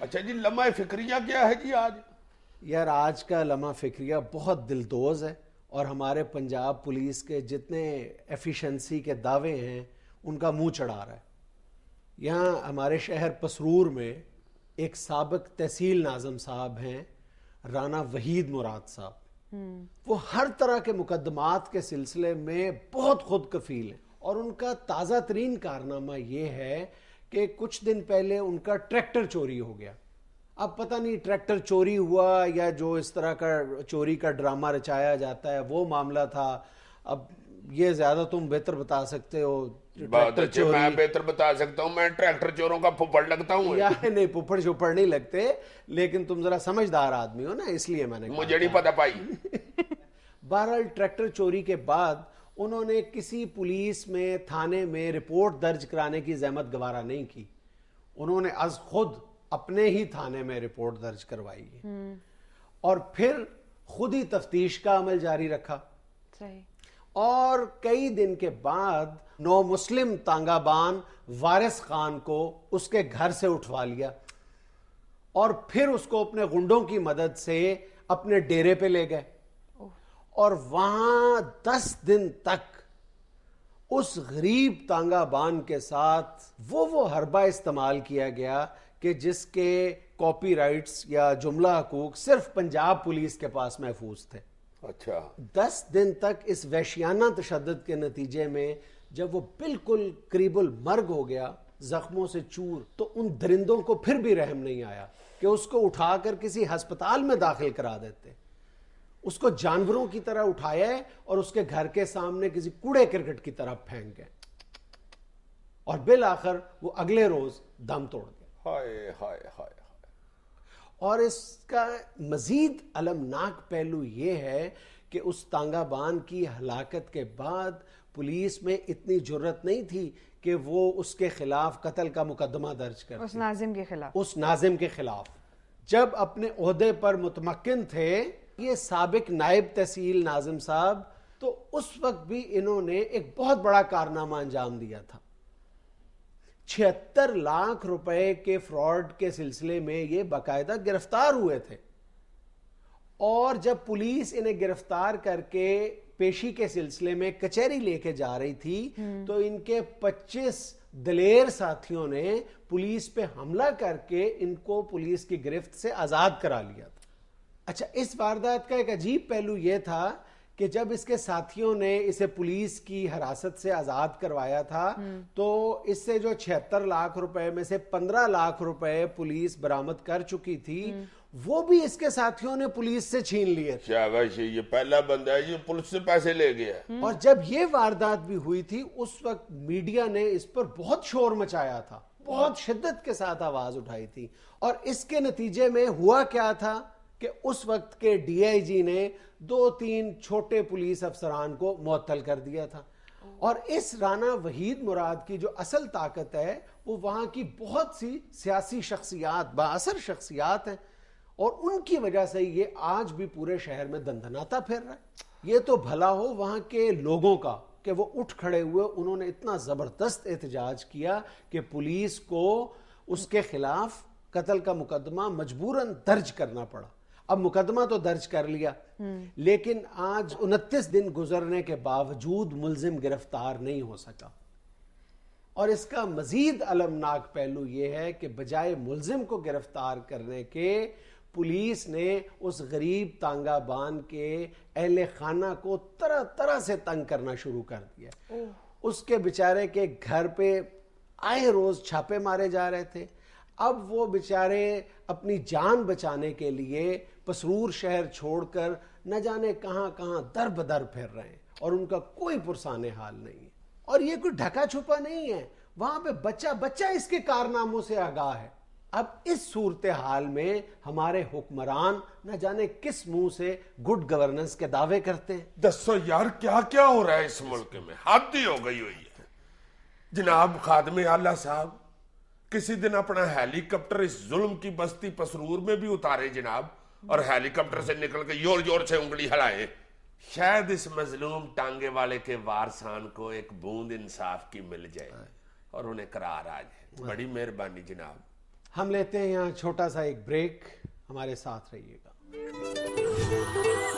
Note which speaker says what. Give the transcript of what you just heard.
Speaker 1: اچھا جی، لمحہ فکریہ کیا ہے جی آج؟
Speaker 2: یار آج کا لمحہ فکریہ بہت دلدوز ہے، اور ہمارے پنجاب پولیس کے جتنے ایفیشنسی کے دعوے ہیں ان کا منہ چڑھا رہا ہے۔ یہاں ہمارے شہر پسرور میں ایک سابق تحصیل ناظم صاحب ہیں، رانا وحید مراد صاحب، وہ ہر طرح کے مقدمات کے سلسلے میں بہت خود کفیل ہیں، اور ان کا تازہ ترین کارنامہ یہ ہے کہ کچھ دن پہلے ان کا ٹریکٹر چوری ہو گیا۔ اب پتہ نہیں ٹریکٹر چوری ہوا یا جو اس طرح کا چوری کا ڈرامہ رچایا جاتا ہے وہ معاملہ تھا۔ اب یہ زیادہ تم بہتر بتا سکتے ہو۔
Speaker 1: بہت
Speaker 2: ٹریکٹر
Speaker 1: اچھے، میں
Speaker 2: چوری
Speaker 1: بہتر بتا سکتا ہوں، میں ٹریکٹر چوروں کا پھپڑ لگتا ہوں۔
Speaker 2: یا نہیں، پپڑ شپڑ نہیں لگتے، لیکن تم ذرا سمجھدار آدمی ہو نا، اس لیے میں نے کہا
Speaker 1: مجھے نہیں پتا پائی۔
Speaker 2: بہرحال ٹریکٹر چوری کے بعد انہوں نے کسی پولیس میں تھانے میں رپورٹ درج کرانے کی زحمت گوارا نہیں کی، انہوں نے از خود اپنے ہی تھانے میں رپورٹ درج کروائی ہے، اور پھر خود ہی تفتیش کا عمل جاری رکھا۔ اور کئی دن کے بعد نو مسلم تانگا بان وارث خان کو اس کے گھر سے اٹھوا لیا، اور پھر اس کو اپنے غنڈوں کی مدد سے اپنے ڈیرے پہ لے گئے، اور وہاں 10 دن تک اس غریب تانگا بان کے ساتھ وہ حربہ استعمال کیا گیا کہ جس کے کاپی رائٹس یا جملہ حقوق صرف پنجاب پولیس کے پاس محفوظ تھے۔
Speaker 1: اچھا،
Speaker 2: 10 دن تک اس وحشیانہ تشدد کے نتیجے میں جب وہ بالکل قریب المرگ ہو گیا، زخموں سے چور، تو ان درندوں کو پھر بھی رحم نہیں آیا کہ اس کو اٹھا کر کسی ہسپتال میں داخل کرا دیتے۔ اس کو جانوروں کی طرح اٹھایا ہے اور اس کے گھر کے سامنے کسی کوڑے کرکٹ کی طرح پھینک گئے، اور بالآخر وہ اگلے روز دم توڑ گئے۔
Speaker 1: ہائے ہائے ہائے۔
Speaker 2: اور اس کا مزید المناک پہلو یہ ہے کہ اس تانگا بان کی ہلاکت کے بعد پولیس میں اتنی جرت نہیں تھی کہ وہ اس کے خلاف قتل کا مقدمہ درج کرتی،
Speaker 3: اس ناظم کے خلاف،
Speaker 2: اس ناظم کے خلاف۔ جب اپنے عہدے پر متمکن تھے یہ سابق نائب تحصیل ناظم صاحب، تو اس وقت بھی انہوں نے ایک بہت بڑا کارنامہ انجام دیا تھا۔ 76 لاکھ روپے کے فراڈ کے سلسلے میں یہ باقاعدہ گرفتار ہوئے تھے، اور جب پولیس انہیں گرفتار کر کے پیشی کے سلسلے میں کچہری لے کے جا رہی تھی تو ان کے 25 دلیر ساتھیوں نے پولیس پہ حملہ کر کے ان کو پولیس کی گرفت سے آزاد کرا لیا تھا۔ اچھا، اس واردات کا ایک عجیب پہلو یہ تھا کہ جب اس کے ساتھیوں نے اسے پولیس کی حراست سے آزاد کروایا تھا تو اس سے جو 76 لاکھ روپے میں سے 15 لاکھ روپے پولیس برآمد کر چکی تھی، وہ بھی اس کے ساتھیوں نے پولیس سے چھین لیے تھے۔
Speaker 1: شاباش، یہ پہلا بندہ ہے جو پولیس سے پیسے لے گیا۔
Speaker 2: اور جب یہ واردات بھی ہوئی تھی اس وقت میڈیا نے اس پر بہت شور مچایا تھا، بہت شدت کے ساتھ آواز اٹھائی تھی، اور اس کے نتیجے میں ہوا کیا تھا کہ اس وقت کے ڈی آئی جی نے 2-3 چھوٹے پولیس افسران کو معطل کر دیا تھا۔ اور اس رانا وحید مراد کی جو اصل طاقت ہے وہ وہاں کی بہت سی سیاسی شخصیات، بااثر شخصیات ہیں، اور ان کی وجہ سے یہ آج بھی پورے شہر میں دندناتا پھر رہا ہے۔ یہ تو بھلا ہو وہاں کے لوگوں کا کہ وہ اٹھ کھڑے ہوئے، انہوں نے اتنا زبردست احتجاج کیا کہ پولیس کو اس کے خلاف قتل کا مقدمہ مجبوراً درج کرنا پڑا۔ اب مقدمہ تو درج کر لیا، لیکن آج 29 دن گزرنے کے باوجود ملزم گرفتار نہیں ہو سکا۔ اور اس کا مزید المناک پہلو یہ ہے کہ بجائے ملزم کو گرفتار کرنے کے، پولیس نے اس غریب تانگا بان کے اہل خانہ کو طرح طرح سے تنگ کرنا شروع کر دیا۔ اس کے بیچارے کے گھر پہ آئے روز چھاپے مارے جا رہے تھے۔ اب وہ بیچارے اپنی جان بچانے کے لیے پسرور شہر چھوڑ کر نہ جانے کہاں کہاں در بدر پھر رہے ہیں، اور ان کا کوئی پرسان حال نہیں ہے۔ اور یہ کوئی ڈھکا چھپا نہیں ہے، وہاں پہ بچہ بچہ اس کے کارناموں سے آگاہ ہے۔ اب اس صورتحال میں ہمارے حکمران نہ جانے کس منہ سے گڈ گورننس کے دعوے کرتے ہیں۔
Speaker 1: دسو یار، کیا کیا ہو رہا ہے اس ملک میں؟ حد ہی ہو گئی ہوئی ہے جناب۔ خادم اعلیٰ صاحب کسی دن اپنا ہیلی کاپٹر اس ظلم کی بستی پسرور میں بھی اتارے جناب، اور ہیلی کاپٹر سے نکل کے زور زور سے انگلی ہلائے، شاید اس مظلوم ٹانگے والے کے وارثان کو ایک بوند انصاف کی مل جائے اور انہیں قرار آ جائے۔ بڑی مہربانی جناب۔
Speaker 2: ہم لیتے ہیں یہاں چھوٹا سا ایک بریک، ہمارے ساتھ رہیے گا۔